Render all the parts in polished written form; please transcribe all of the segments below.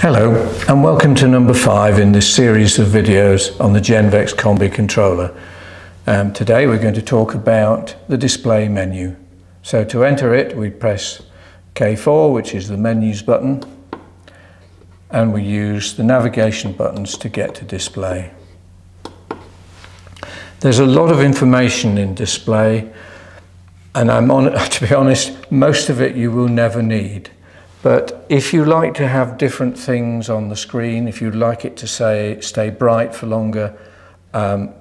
Hello and welcome to number 5 in this series of videos on the Genvex Combi controller. Today we're going to talk about the display menu. So to enter it we press K4, which is the menus button, and we use the navigation buttons to get to display. There's a lot of information in display, and to be honest, most of it you will never need. But if you like to have different things on the screen, if you'd like it to stay bright for longer,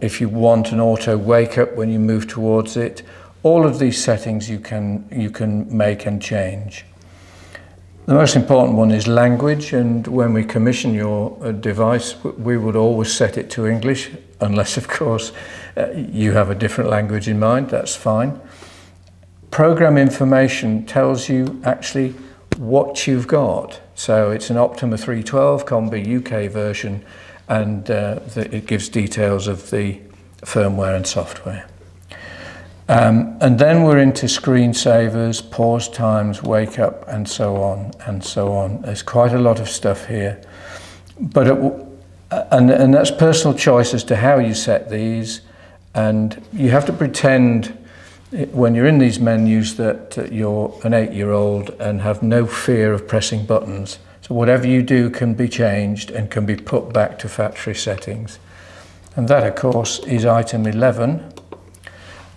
if you want an auto wake up when you move towards it, all of these settings you can make and change. The most important one is language, and when we commission your device, we would always set it to English, unless of course you have a different language in mind. That's fine. Program information tells you actually what you've got. So it's an Optima 312 Combi UK version, and it gives details of the firmware and software. And then we're into screensavers, pause times, wake up, and so on and so on. There's quite a lot of stuff here, but and that's personal choice as to how you set these, and you have to pretend when you're in these menus that you're an 8-year-old and have no fear of pressing buttons. So whatever you do can be changed and can be put back to factory settings. And that of course is item 11,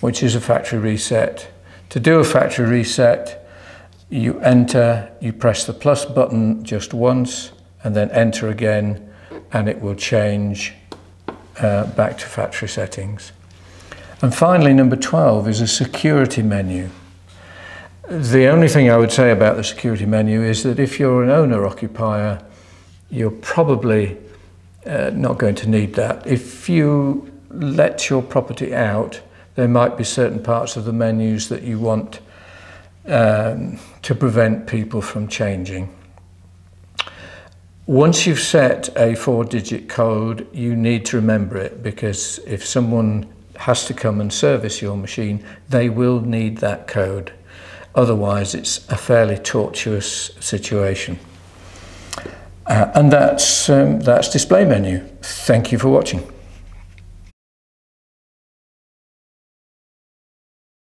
which is a factory reset. To do a factory reset, you press the plus button just once and then enter again, and it will change back to factory settings. And finally, number 12 is a security menu. The only thing I would say about the security menu is that if you're an owner-occupier, you're probably not going to need that. If you let your property out, there might be certain parts of the menus that you want to prevent people from changing. Once you've set a 4-digit code, you need to remember it, because if someone has to come and service your machine, they will need that code. Otherwise, it's a fairly tortuous situation. And that's display menu. Thank you for watching.